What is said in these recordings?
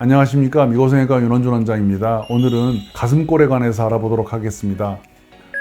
안녕하십니까. 미고생외과 윤원준 원장입니다. 오늘은 가슴골에 관해서 알아보도록 하겠습니다.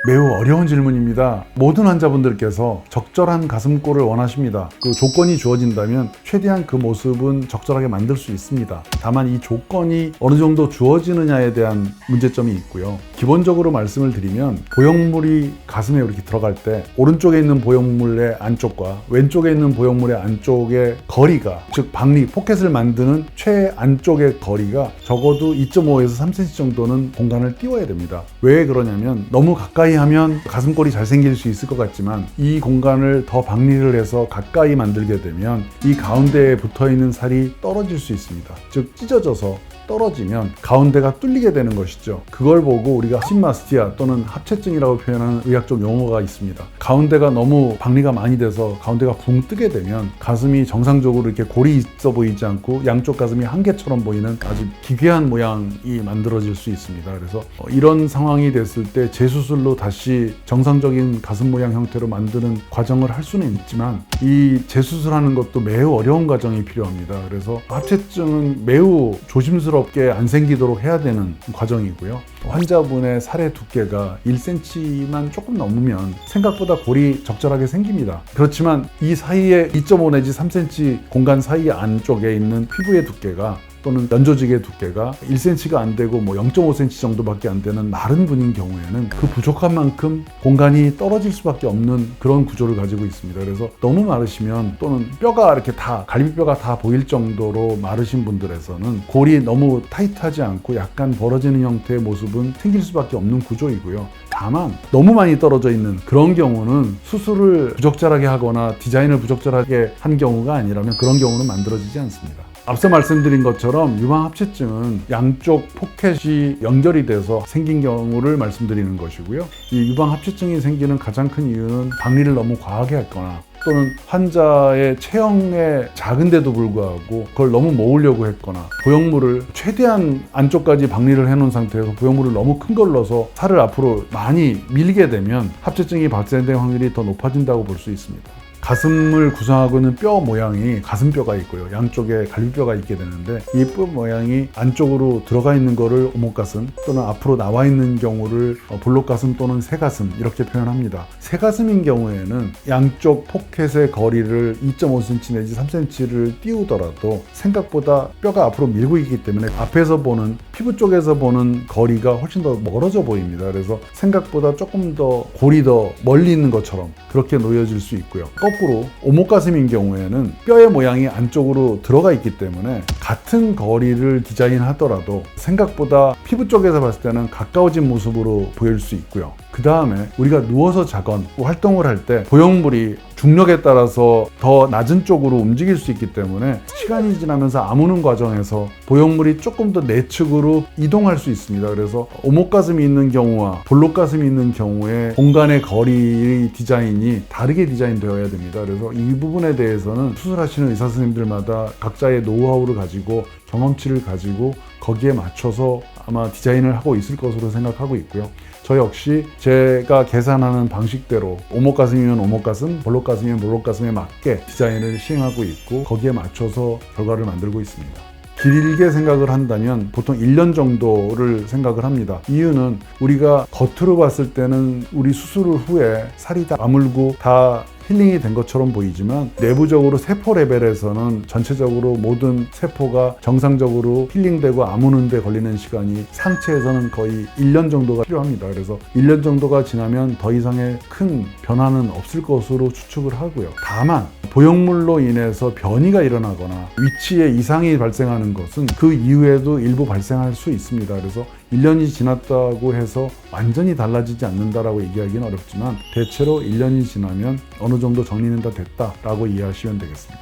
매우 어려운 질문입니다. 모든 환자분들께서 적절한 가슴골을 원하십니다. 그 조건이 주어진다면 최대한 그 모습은 적절하게 만들 수 있습니다. 다만 이 조건이 어느 정도 주어지느냐에 대한 문제점이 있고요. 기본적으로 말씀을 드리면 보형물이 가슴에 이렇게 들어갈 때 오른쪽에 있는 보형물의 안쪽과 왼쪽에 있는 보형물의 안쪽의 거리가, 즉 박리, 포켓을 만드는 최안쪽의 거리가 적어도 2.5에서 3cm 정도는 공간을 띄워야 됩니다. 왜 그러냐면 너무 가까이 하면 가슴골이 잘 생길 수 있을 것 같지만 이 공간을 더 박리를 해서 가까이 만들게 되면 이 가운데에 붙어있는 살이 떨어질 수 있습니다. 즉 찢어져서 떨어지면 가운데가 뚫리게 되는 것이죠. 그걸 보고 우리가 심마스티아 또는 합체증이라고 표현하는 의학적 용어가 있습니다. 가운데가 너무 박리가 많이 돼서 가운데가 붕 뜨게 되면 가슴이 정상적으로 이렇게 골이 있어 보이지 않고 양쪽 가슴이 한 개처럼 보이는 아주 기괴한 모양이 만들어질 수 있습니다. 그래서 이런 상황이 됐을 때 재수술로 다시 정상적인 가슴 모양 형태로 만드는 과정을 할 수는 있지만 이 재수술하는 것도 매우 어려운 과정이 필요합니다. 그래서 합체증은 매우 조심스럽게 안 생기도록 해야 되는 과정이고요. 환자분의 살의 두께가 1cm만 조금 넘으면 생각보다 골이 적절하게 생깁니다. 그렇지만 이 사이에 2.5 내지 3cm 공간 사이 안쪽에 있는 피부의 두께가 또는 연조직의 두께가 1cm가 안 되고 0.5cm 정도밖에 안 되는 마른 분인 경우에는 그 부족한 만큼 공간이 떨어질 수밖에 없는 그런 구조를 가지고 있습니다. 그래서 너무 마르시면 또는 뼈가 이렇게 다 갈비뼈가 다 보일 정도로 마르신 분들에서는 골이 너무 타이트하지 않고 약간 벌어지는 형태의 모습은 생길 수밖에 없는 구조이고요. 다만 너무 많이 떨어져 있는 그런 경우는 수술을 부적절하게 하거나 디자인을 부적절하게 한 경우가 아니라면 그런 경우는 만들어지지 않습니다. 앞서 말씀드린 것처럼 유방합체증은 양쪽 포켓이 연결이 돼서 생긴 경우를 말씀드리는 것이고요. 이 유방합체증이 생기는 가장 큰 이유는 박리를 너무 과하게 했거나 또는 환자의 체형에 작은데도 불구하고 그걸 너무 모으려고 했거나 보형물을 최대한 안쪽까지 박리를 해놓은 상태에서 보형물을 너무 큰 걸 넣어서 살을 앞으로 많이 밀게 되면 합체증이 발생될 확률이 더 높아진다고 볼 수 있습니다. 가슴을 구성하고 있는 뼈 모양이 가슴뼈가 있고요. 양쪽에 갈비뼈가 있게 되는데 이 뼈 모양이 안쪽으로 들어가 있는 거를 오목가슴 또는 앞으로 나와 있는 경우를 볼록가슴 또는 새가슴 이렇게 표현합니다. 새가슴인 경우에는 양쪽 포켓의 거리를 2.5cm 내지 3cm를 띄우더라도 생각보다 뼈가 앞으로 밀고 있기 때문에 앞에서 보는 피부 쪽에서 보는 거리가 훨씬 더 멀어져 보입니다. 그래서 생각보다 조금 더 골이 더 멀리 있는 것처럼 그렇게 놓여질 수 있고요. 거꾸로 오목가슴인 경우에는 뼈의 모양이 안쪽으로 들어가 있기 때문에 같은 거리를 디자인하더라도 생각보다 피부 쪽에서 봤을 때는 가까워진 모습으로 보일 수 있고요. 그 다음에 우리가 누워서 자건 활동을 할 때 보형물이 중력에 따라서 더 낮은 쪽으로 움직일 수 있기 때문에 시간이 지나면서 아무는 과정에서 보형물이 조금 더 내측으로 이동할 수 있습니다. 그래서 오목가슴이 있는 경우와 볼록가슴이 있는 경우에 공간의 거리 디자인이 다르게 디자인되어야 됩니다. 그래서 이 부분에 대해서는 수술하시는 의사 선생님들마다 각자의 노하우를 가지고 경험치를 가지고 거기에 맞춰서 아마 디자인을 하고 있을 것으로 생각하고 있고요. 저 역시 제가 계산하는 방식대로 오목가슴이면 오목가슴, 볼록가슴이면 볼록가슴에 맞게 디자인을 시행하고 있고 거기에 맞춰서 결과를 만들고 있습니다. 길게 생각을 한다면 보통 1년 정도를 생각을 합니다. 이유는 우리가 겉으로 봤을 때는 우리 수술 후에 살이 다 아물고 다 힐링이 된 것처럼 보이지만 내부적으로 세포 레벨에서는 전체적으로 모든 세포가 정상적으로 힐링되고 아무는 데 걸리는 시간이 상체에서는 거의 1년 정도가 필요합니다. 그래서 1년 정도가 지나면 더 이상의 큰 변화는 없을 것으로 추측을 하고요. 다만 보형물로 인해서 변이가 일어나거나 위치에 이상이 발생하는 것은 그 이후에도 일부 발생할 수 있습니다. 그래서 1년이 지났다고 해서 완전히 달라지지 않는다라고 얘기하기는 어렵지만 대체로 1년이 지나면 어느 정도 정리는 다 됐다라고 이해하시면 되겠습니다.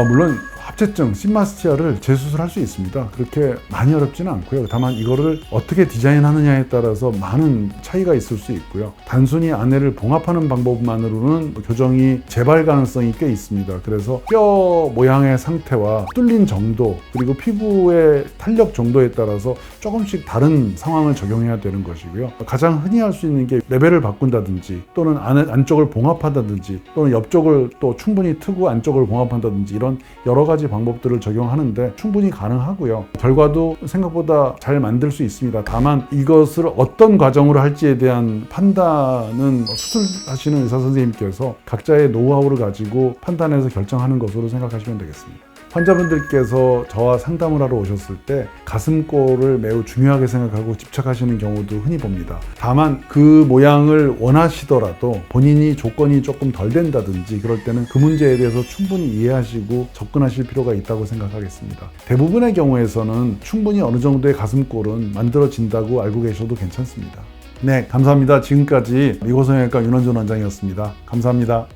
물론 합체증, 심마스티아를 재수술할 수 있습니다. 그렇게 많이 어렵지는 않고요. 다만 이거를 어떻게 디자인하느냐에 따라서 많은 차이가 있을 수 있고요. 단순히 안내를 봉합하는 방법만으로는 교정이 재발 가능성이 꽤 있습니다. 그래서 뼈 모양의 상태와 뚫린 정도 그리고 피부의 탄력 정도에 따라서 조금씩 다른 상황을 적용해야 되는 것이고요. 가장 흔히 할 수 있는 게 레벨을 바꾼다든지 또는 안쪽을 봉합한다든지 또는 옆쪽을 또 충분히 트고 안쪽을 봉합한다든지 이런 여러 가지 가지 방법들을 적용하는데 충분히 가능하고요. 결과도 생각보다 잘 만들 수 있습니다. 다만 이것을 어떤 과정으로 할지에 대한 판단은 수술하시는 의사 선생님께서 각자의 노하우를 가지고 판단해서 결정하는 것으로 생각하시면 되겠습니다. 환자분들께서 저와 상담을 하러 오셨을 때 가슴골을 매우 중요하게 생각하고 집착하시는 경우도 흔히 봅니다. 다만 그 모양을 원하시더라도 본인이 조건이 조금 덜 된다든지 그럴 때는 그 문제에 대해서 충분히 이해하시고 접근하실 필요가 있다고 생각하겠습니다. 대부분의 경우에서는 충분히 어느 정도의 가슴골은 만들어진다고 알고 계셔도 괜찮습니다. 네, 감사합니다. 지금까지 미고성형외과 윤원준 원장이었습니다. 감사합니다.